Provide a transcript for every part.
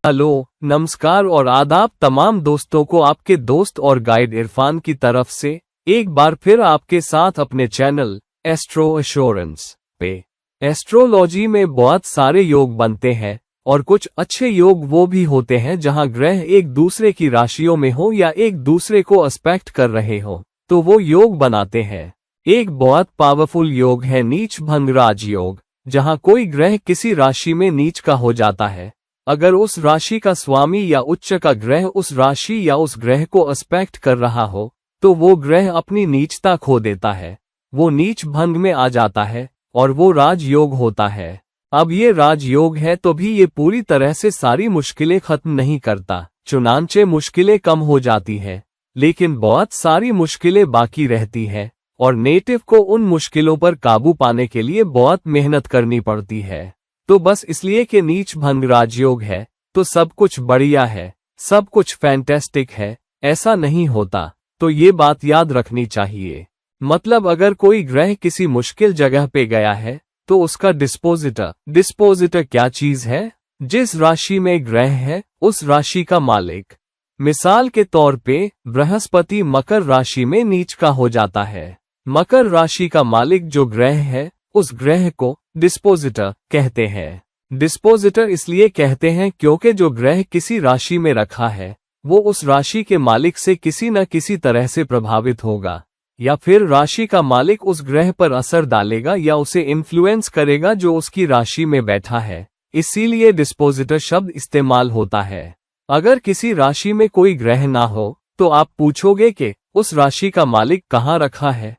Hello, नमस्कार और आदाब तमाम दोस्तों को। आपके दोस्त और गाइड इरफान की तरफ से एक बार फिर आपके साथ अपने चैनल एस्ट्रो एश्योरेंस पे। एस्ट्रोलॉजी में बहुत सारे योग बनते हैं और कुछ अच्छे योग वो भी होते हैं जहां ग्रह एक दूसरे की राशियों में हो या एक दूसरे को एस्पेक्ट कर रहे हो तो वो योग बनाते हैं। एक बहुत पावरफुल योग है नीच भंग राज योग, जहां कोई ग्रह किसी राशि में नीच का हो जाता है। अगर उस राशि का स्वामी या उच्च का ग्रह उस राशि या उस ग्रह को एस्पेक्ट कर रहा हो तो वो ग्रह अपनी नीचता खो देता है, वो नीच भंग में आ जाता है और वो राजयोग होता है। अब ये राजयोग है तो भी ये पूरी तरह से सारी मुश्किलें खत्म नहीं करता, चुनांचे मुश्किलें कम हो जाती है, लेकिन बहुत सारी मुश्किलें बाकी रहती है और नेटिव को उन मुश्किलों पर काबू पाने के लिए बहुत मेहनत करनी पड़ती है। तो बस इसलिए कि नीच भंग राजयोग है तो सब कुछ बढ़िया है, सब कुछ फैंटेस्टिक है, ऐसा नहीं होता। तो ये बात याद रखनी चाहिए। मतलब अगर कोई ग्रह किसी मुश्किल जगह पे गया है तो उसका डिस्पोजिटर क्या चीज है? जिस राशि में ग्रह है उस राशि का मालिक। मिसाल के तौर पे बृहस्पति मकर राशि में नीच का हो जाता है। मकर राशि का मालिक जो ग्रह है उस ग्रह को डिस्पोजिटर कहते हैं। डिस्पोजिटर इसलिए कहते हैं क्योंकि जो ग्रह किसी राशि में रखा है वो उस राशि के मालिक से किसी न किसी तरह से प्रभावित होगा या फिर राशि का मालिक उस ग्रह पर असर डालेगा या उसे इन्फ्लुएंस करेगा जो उसकी राशि में बैठा है, इसीलिए डिस्पोजिटर शब्द इस्तेमाल होता है। अगर किसी राशि में कोई ग्रह ना हो तो आप पूछोगे कि उस राशि का मालिक कहाँ रखा है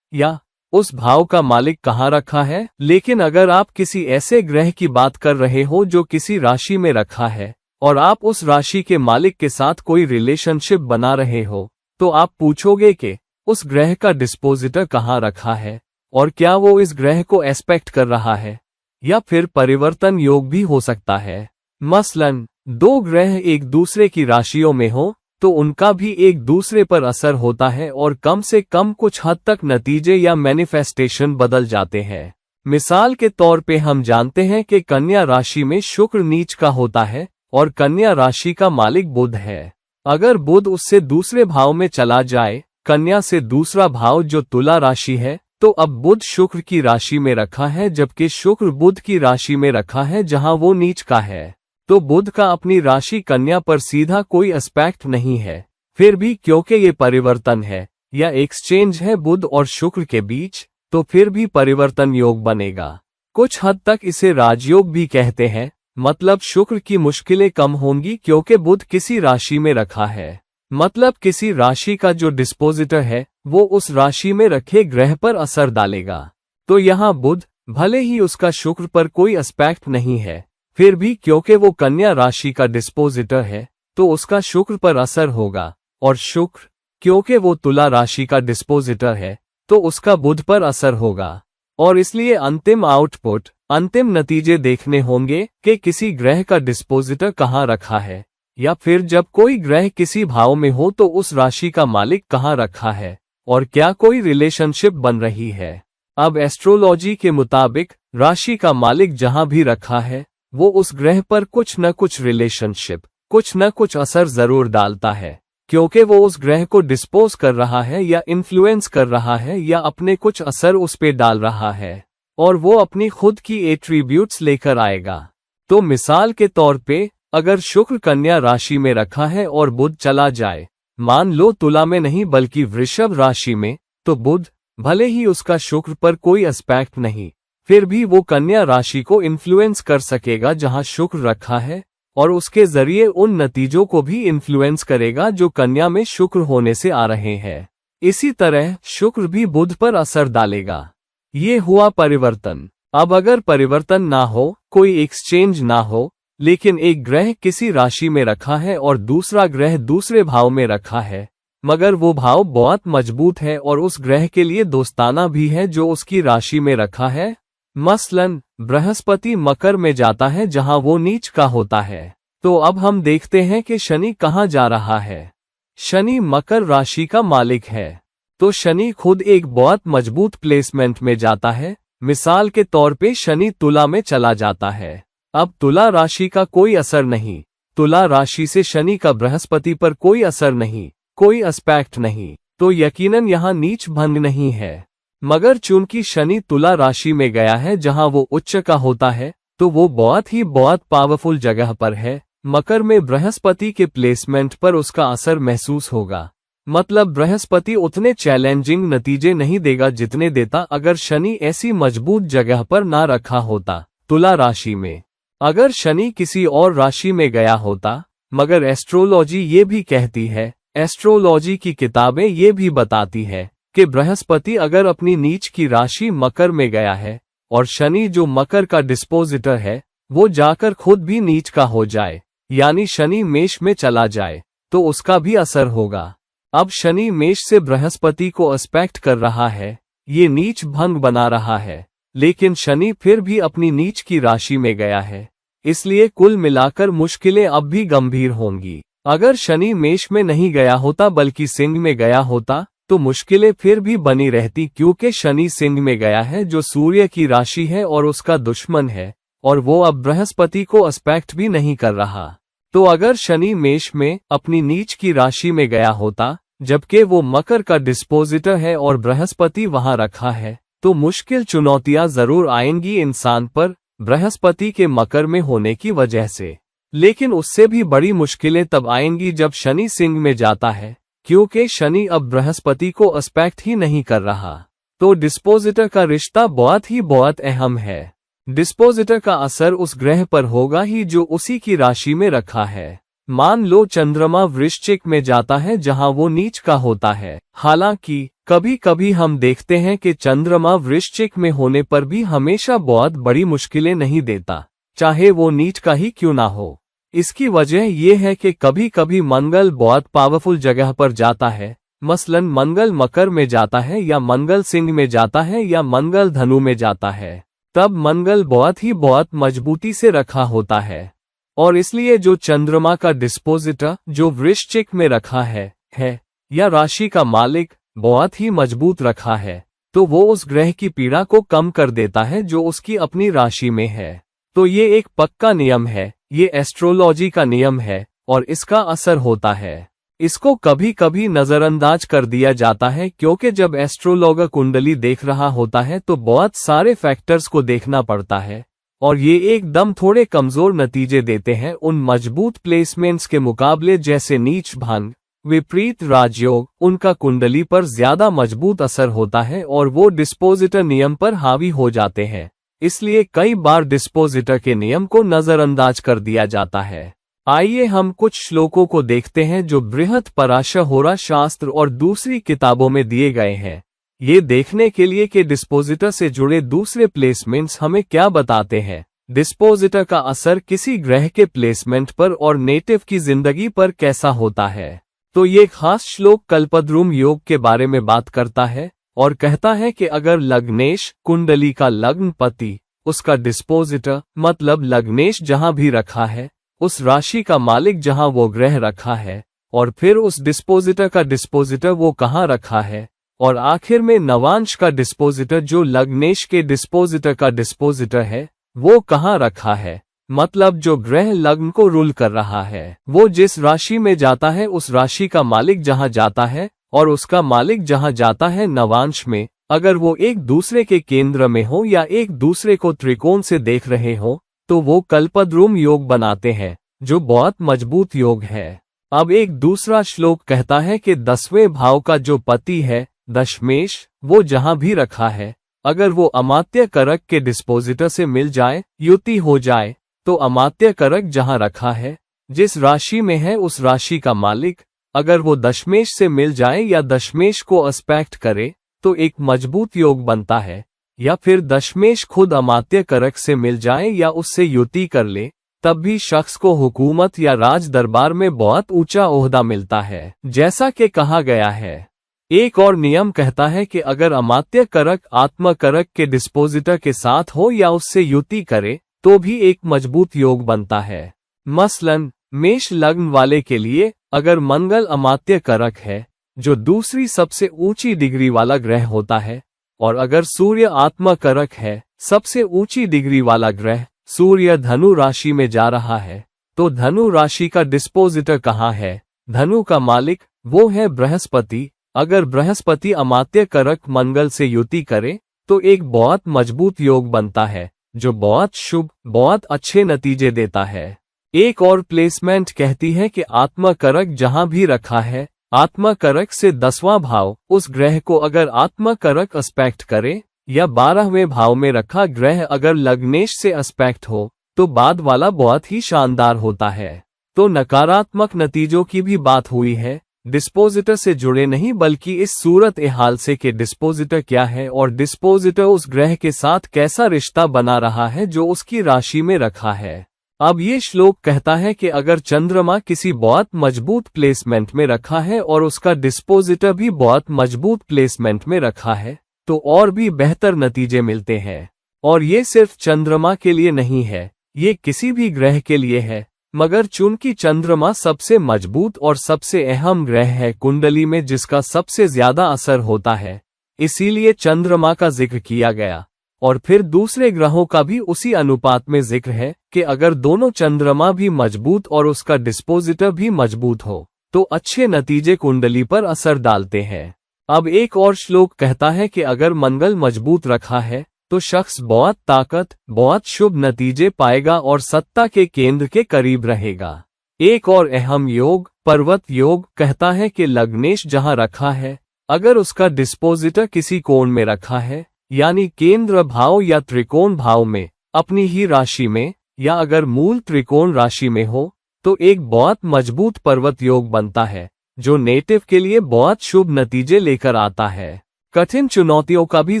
या उस भाव का मालिक कहाँ रखा है। लेकिन अगर आप किसी ऐसे ग्रह की बात कर रहे हो जो किसी राशि में रखा है और आप उस राशि के मालिक के साथ कोई रिलेशनशिप बना रहे हो तो आप पूछोगे कि उस ग्रह का डिस्पोजिटर कहाँ रखा है और क्या वो इस ग्रह को एस्पेक्ट कर रहा है। या फिर परिवर्तन योग भी हो सकता है। मसलन दो ग्रह एक दूसरे की राशियों में हो तो उनका भी एक दूसरे पर असर होता है और कम से कम कुछ हद तक नतीजे या मैनिफेस्टेशन बदल जाते हैं। मिसाल के तौर पे हम जानते हैं कि कन्या राशि में शुक्र नीच का होता है और कन्या राशि का मालिक बुध है। अगर बुध उससे दूसरे भाव में चला जाए, कन्या से दूसरा भाव जो तुला राशि है, तो अब बुध शुक्र की राशि में रखा है जबकि शुक्र बुध की राशि में रखा है जहां वो नीच का है। तो बुध का अपनी राशि कन्या पर सीधा कोई एस्पेक्ट नहीं है। फिर भी क्योंकि ये परिवर्तन है या एक्सचेंज है बुध और शुक्र के बीच, तो फिर भी परिवर्तन योग बनेगा। कुछ हद तक इसे राजयोग भी कहते हैं। मतलब शुक्र की मुश्किलें कम होंगी क्योंकि बुध किसी राशि में रखा है। मतलब किसी राशि का जो डिस्पोजिटर है वो उस राशि में रखे ग्रह पर असर डालेगा। तो यहाँ बुध भले ही उसका शुक्र पर कोई एस्पेक्ट नहीं है, फिर भी क्योंकि वो कन्या राशि का डिस्पोजिटर है तो उसका शुक्र पर असर होगा, और शुक्र क्योंकि वो तुला राशि का डिस्पोजिटर है तो उसका बुध पर असर होगा। और इसलिए अंतिम आउटपुट, अंतिम नतीजे देखने होंगे कि किसी ग्रह का डिस्पोजिटर कहाँ रखा है या फिर जब कोई ग्रह किसी भाव में हो तो उस राशि का मालिक कहाँ रखा है और क्या कोई रिलेशनशिप बन रही है। अब एस्ट्रोलॉजी के मुताबिक राशि का मालिक जहां भी रखा है वो उस ग्रह पर कुछ न कुछ रिलेशनशिप, कुछ न कुछ असर जरूर डालता है, क्योंकि वो उस ग्रह को डिस्पोज कर रहा है या इन्फ्लुएंस कर रहा है या अपने कुछ असर उस पे डाल रहा है और वो अपनी खुद की एट्रीब्यूट्स लेकर आएगा। तो मिसाल के तौर पे अगर शुक्र कन्या राशि में रखा है और बुध चला जाए, मान लो तुला में नहीं बल्कि वृषभ राशि में, तो बुध भले ही उसका शुक्र पर कोई एस्पेक्ट नहीं, फिर भी वो कन्या राशि को इन्फ्लुएंस कर सकेगा जहां शुक्र रखा है और उसके जरिए उन नतीजों को भी इन्फ्लुएंस करेगा जो कन्या में शुक्र होने से आ रहे हैं। इसी तरह शुक्र भी बुध पर असर डालेगा। ये हुआ परिवर्तन। अब अगर परिवर्तन ना हो, कोई एक्सचेंज ना हो, लेकिन एक ग्रह किसी राशि में रखा है और दूसरा ग्रह दूसरे भाव में रखा है, मगर वो भाव बहुत मजबूत है और उस ग्रह के लिए दोस्ताना भी है जो उसकी राशि में रखा है। मसलन बृहस्पति मकर में जाता है जहां वो नीच का होता है। तो अब हम देखते हैं कि शनि कहाँ जा रहा है। शनि मकर राशि का मालिक है, तो शनि खुद एक बहुत मजबूत प्लेसमेंट में जाता है। मिसाल के तौर पे शनि तुला में चला जाता है। अब तुला राशि का कोई असर नहीं, तुला राशि से शनि का बृहस्पति पर कोई असर नहीं, कोई एस्पेक्ट नहीं, तो यकीनन यहाँ नीच भंग नहीं है। मगर चूंकि शनि तुला राशि में गया है जहां वो उच्च का होता है, तो वो बहुत पावरफुल जगह पर है। मकर में बृहस्पति के प्लेसमेंट पर उसका असर महसूस होगा। मतलब बृहस्पति उतने चैलेंजिंग नतीजे नहीं देगा जितने देता अगर शनि ऐसी मजबूत जगह पर ना रखा होता, तुला राशि में। अगर शनि किसी और राशि में गया होता, मगर एस्ट्रोलॉजी ये भी कहती है, एस्ट्रोलॉजी की किताबें ये भी बताती है कि बृहस्पति अगर अपनी नीच की राशि मकर में गया है और शनि जो मकर का डिस्पोजिटर है वो जाकर खुद भी नीच का हो जाए, यानी शनि मेष में चला जाए, तो उसका भी असर होगा। अब शनि मेष से बृहस्पति को एस्पेक्ट कर रहा है, ये नीच भंग बना रहा है, लेकिन शनि फिर भी अपनी नीच की राशि में गया है, इसलिए कुल मिलाकर मुश्किलें अब भी गंभीर होंगी। अगर शनि मेष में नहीं गया होता बल्कि सिंह में गया होता तो मुश्किलें फिर भी बनी रहती, क्योंकि शनि सिंह में गया है जो सूर्य की राशि है और उसका दुश्मन है, और वो अब बृहस्पति को एस्पेक्ट भी नहीं कर रहा। तो अगर शनि मेष में अपनी नीच की राशि में गया होता जबकि वो मकर का डिस्पोजिटर है और बृहस्पति वहां रखा है, तो मुश्किल चुनौतियां जरूर आएंगी इंसान पर बृहस्पति के मकर में होने की वजह से। लेकिन उससे भी बड़ी मुश्किलें तब आएंगी जब शनि सिंह में जाता है, क्योंकि शनि अब बृहस्पति को एस्पेक्ट ही नहीं कर रहा। तो डिस्पोजिटर का रिश्ता बहुत अहम है। डिस्पोजिटर का असर उस ग्रह पर होगा ही जो उसी की राशि में रखा है। मान लो चंद्रमा वृश्चिक में जाता है जहां वो नीच का होता है। हालांकि कभी कभी हम देखते हैं कि चंद्रमा वृश्चिक में होने पर भी हमेशा बहुत बड़ी मुश्किलें नहीं देता, चाहे वो नीच का ही क्यों ना हो। इसकी वजह ये है कि कभी कभी मंगल बहुत पावरफुल जगह पर जाता है, मसलन मंगल मकर में जाता है या मंगल सिंह में जाता है या मंगल धनु में जाता है, तब मंगल बहुत मजबूती से रखा होता है। और इसलिए जो चंद्रमा का डिस्पोजिटर जो वृश्चिक में रखा है या राशि का मालिक बहुत ही मजबूत रखा है, तो वो उस ग्रह की पीड़ा को कम कर देता है जो उसकी अपनी राशि में है। तो ये एक पक्का नियम है, ये एस्ट्रोलॉजी का नियम है और इसका असर होता है। इसको कभी कभी नजरअंदाज कर दिया जाता है, क्योंकि जब एस्ट्रोलॉगर कुंडली देख रहा होता है तो बहुत सारे फैक्टर्स को देखना पड़ता है और ये एकदम थोड़े कमजोर नतीजे देते हैं उन मजबूत प्लेसमेंट्स के मुकाबले, जैसे नीच भंग, विपरीत राजयोग। उनका कुंडली पर ज्यादा मजबूत असर होता है और वो डिस्पोजिटर नियम पर हावी हो जाते हैं। इसलिए कई बार डिस्पोजिटर के नियम को नजरअंदाज कर दिया जाता है। आइए हम कुछ श्लोकों को देखते हैं जो बृहत पराशर होरा शास्त्र और दूसरी किताबों में दिए गए हैं, ये देखने के लिए कि डिस्पोजिटर से जुड़े दूसरे प्लेसमेंट्स हमें क्या बताते हैं, डिस्पोजिटर का असर किसी ग्रह के प्लेसमेंट पर और नेटिव की जिंदगी पर कैसा होता है। तो ये खास श्लोक कल्पद्रुम योग के बारे में बात करता है और कहता है कि अगर लग्नेश कुंडली का लग्न पति उसका डिस्पोजिटर, मतलब लग्नेश जहां भी रखा है, उस राशि का मालिक जहां वो ग्रह रखा है, और फिर उस डिस्पोजिटर का डिस्पोजिटर वो कहां रखा है, और आखिर में नवांश का डिस्पोजिटर जो लग्नेश के डिस्पोजिटर का डिस्पोजिटर है वो कहां रखा है, मतलब जो ग्रह लग्न को रूल कर रहा है वो जिस राशि में जाता है उस राशि का मालिक जहां जाता है और उसका मालिक जहां जाता है नवांश में, अगर वो एक दूसरे के केंद्र में हो या एक दूसरे को त्रिकोण से देख रहे हो, तो वो कल्पद्रुम योग बनाते हैं जो बहुत मजबूत योग है। अब एक दूसरा श्लोक कहता है कि 10वें भाव का जो पति है दशमेश, वो जहां भी रखा है, अगर वो अमात्य करक के डिस्पोजिटर से मिल जाए, युति हो जाए, तो अमात्य करक जहां रखा है, जिस राशि में है उस राशि का मालिक अगर वो दशमेश से मिल जाए या दशमेश को एस्पेक्ट करे, तो एक मजबूत योग बनता है। या फिर दशमेश खुद अमात्य करक से मिल जाए या उससे युति कर ले, तब भी शख्स को हुकूमत या राज दरबार में बहुत ऊंचा ओहदा मिलता है, जैसा कि कहा गया है। एक और नियम कहता है कि अगर अमात्य करक आत्म करक के डिस्पोजिटर के साथ हो या उससे युति करे, तो भी एक मजबूत योग बनता है। मसलन मेष लग्न वाले के लिए अगर मंगल अमात्य करक है, जो दूसरी सबसे ऊंची डिग्री वाला ग्रह होता है, और अगर सूर्य आत्मा करक है, सबसे ऊंची डिग्री वाला ग्रह, सूर्य धनु राशि में जा रहा है, तो धनु राशि का डिस्पोजिटर कहाँ है? धनु का मालिक वो है बृहस्पति। अगर बृहस्पति अमात्य कारक मंगल से युति करे तो एक बहुत मजबूत योग बनता है जो बहुत शुभ, बहुत अच्छे नतीजे देता है। एक और प्लेसमेंट कहती है कि आत्मा कारक जहां भी रखा है, आत्मा कारक से 10वां भाव उस ग्रह को अगर आत्मा कारक एस्पेक्ट करे या 12वें भाव में रखा ग्रह अगर लग्नेश से एस्पेक्ट हो तो बाद वाला बहुत ही शानदार होता है। तो नकारात्मक नतीजों की भी बात हुई है, डिस्पोजिटर से जुड़े नहीं बल्कि इस सूरत ए हाल से कि डिस्पोजिटर क्या है और डिस्पोजिटर उस ग्रह के साथ कैसा रिश्ता बना रहा है जो उसकी राशि में रखा है। अब ये श्लोक कहता है कि अगर चंद्रमा किसी बहुत मजबूत प्लेसमेंट में रखा है और उसका डिस्पोजिटर भी बहुत मजबूत प्लेसमेंट में रखा है तो और भी बेहतर नतीजे मिलते हैं। और ये सिर्फ चंद्रमा के लिए नहीं है, ये किसी भी ग्रह के लिए है, मगर चूंकि चंद्रमा सबसे मजबूत और सबसे अहम ग्रह है कुंडली में जिसका सबसे ज्यादा असर होता है, इसीलिए चंद्रमा का जिक्र किया गया। और फिर दूसरे ग्रहों का भी उसी अनुपात में जिक्र है कि अगर दोनों चंद्रमा भी मजबूत और उसका डिस्पोजिटर भी मजबूत हो तो अच्छे नतीजे कुंडली पर असर डालते हैं। अब एक और श्लोक कहता है कि अगर मंगल मजबूत रखा है तो शख्स बहुत ताकत, बहुत शुभ नतीजे पाएगा और सत्ता के केंद्र के करीब रहेगा। एक और अहम योग, पर्वत योग, कहता है कि लग्नेश जहां रखा है अगर उसका डिस्पोजिटर किसी कोण में रखा है यानी केंद्र भाव या त्रिकोण भाव में अपनी ही राशि में, या अगर मूल त्रिकोण राशि में हो तो एक बहुत मजबूत पर्वत योग बनता है जो नेटिव के लिए बहुत शुभ नतीजे लेकर आता है। कठिन चुनौतियों का भी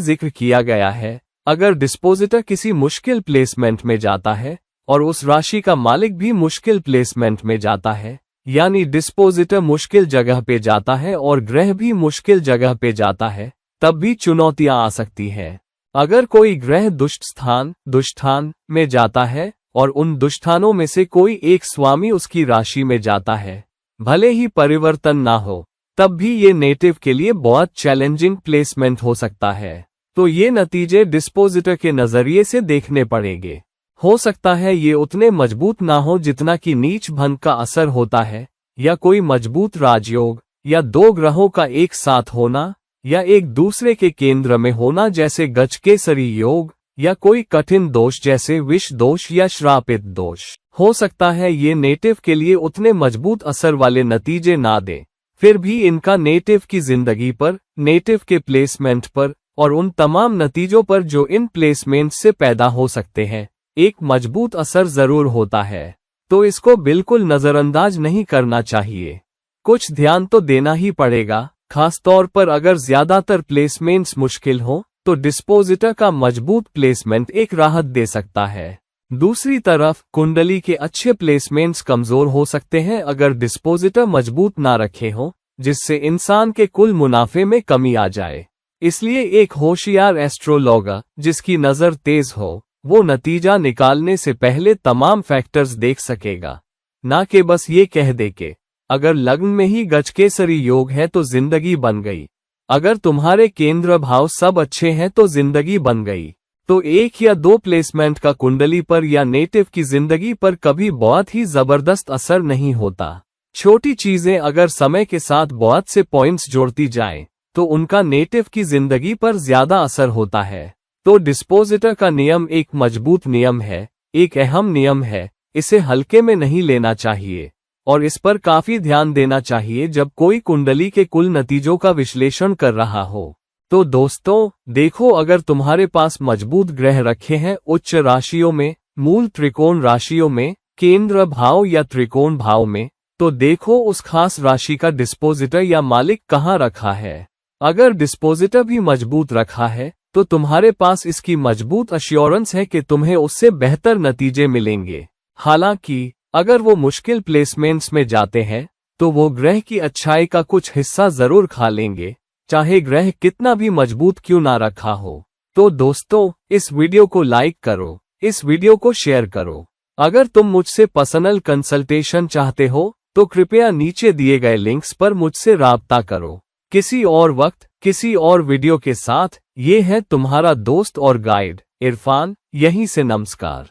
जिक्र किया गया है। अगर डिस्पोजिटर किसी मुश्किल प्लेसमेंट में जाता है और उस राशि का मालिक भी मुश्किल प्लेसमेंट में जाता है, यानी डिस्पोजिटर मुश्किल जगह पे जाता है और ग्रह भी मुश्किल जगह पे जाता है, तब भी चुनौतियां आ सकती हैं। अगर कोई ग्रह दुष्टान में जाता है और उन दुष्टानों में से कोई एक स्वामी उसकी राशि में जाता है, भले ही परिवर्तन ना हो, तब भी ये नेटिव के लिए बहुत चैलेंजिंग प्लेसमेंट हो सकता है। तो ये नतीजे डिस्पोजिटर के नजरिए से देखने पड़ेंगे। हो सकता है ये उतने मजबूत ना हो जितना कि नीच भंग का असर होता है, या कोई मजबूत राजयोग, या दो ग्रहों का एक साथ होना, या एक दूसरे के केंद्र में होना जैसे गजकेसरी योग, या कोई कठिन दोष जैसे विष दोष या श्रापित दोष। हो सकता है ये नेटिव के लिए उतने मजबूत असर वाले नतीजे ना दे, फिर भी इनका नेटिव की जिंदगी पर, नेटिव के प्लेसमेंट पर और उन तमाम नतीजों पर जो इन प्लेसमेंट से पैदा हो सकते हैं, एक मजबूत असर जरूर होता है। तो इसको बिल्कुल नजरअंदाज नहीं करना चाहिए, कुछ ध्यान तो देना ही पड़ेगा। खासतौर पर अगर ज्यादातर प्लेसमेंट्स मुश्किल हो तो डिस्पोजिटर का मजबूत प्लेसमेंट एक राहत दे सकता है। दूसरी तरफ कुंडली के अच्छे प्लेसमेंट्स कमजोर हो सकते हैं अगर डिस्पोजिटर मजबूत ना रखे हो, जिससे इंसान के कुल मुनाफे में कमी आ जाए। इसलिए एक होशियार एस्ट्रोलॉगर जिसकी नजर तेज हो, वो नतीजा निकालने से पहले तमाम फैक्टर्स देख सकेगा, ना कि बस ये कह दे के अगर लग्न में ही गजकेसरी योग है तो जिंदगी बन गई, अगर तुम्हारे केंद्र भाव सब अच्छे हैं तो जिंदगी बन गई। तो एक या दो प्लेसमेंट का कुंडली पर या नेटिव की जिंदगी पर कभी बहुत ही जबरदस्त असर नहीं होता। छोटी चीजें अगर समय के साथ बहुत से पॉइंट्स जोड़ती जाएं, तो उनका नेटिव की जिंदगी पर ज्यादा असर होता है। तो डिस्पोजिटर का नियम एक मजबूत नियम है, एक अहम नियम है, इसे हल्के में नहीं लेना चाहिए और इस पर काफी ध्यान देना चाहिए जब कोई कुंडली के कुल नतीजों का विश्लेषण कर रहा हो। तो दोस्तों देखो, अगर तुम्हारे पास मजबूत ग्रह रखे हैं उच्च राशियों में, मूल त्रिकोण राशियों में, केंद्र भाव या त्रिकोण भाव में, तो देखो उस खास राशि का डिस्पोजिटर या मालिक कहाँ रखा है। अगर डिस्पोजिटर भी मजबूत रखा है तो तुम्हारे पास इसकी मजबूत अश्योरेंस है कि तुम्हें उससे बेहतर नतीजे मिलेंगे। हालांकि अगर वो मुश्किल प्लेसमेंट्स में जाते हैं तो वो ग्रह की अच्छाई का कुछ हिस्सा जरूर खा लेंगे, चाहे ग्रह कितना भी मजबूत क्यों ना रखा हो। तो दोस्तों इस वीडियो को लाइक करो, इस वीडियो को शेयर करो। अगर तुम मुझसे पर्सनल कंसल्टेशन चाहते हो तो कृपया नीचे दिए गए लिंक्स पर मुझसे राब्ता करो। किसी और वक्त किसी और वीडियो के साथ ये है तुम्हारा दोस्त और गाइड इरफान। यहीं से नमस्कार।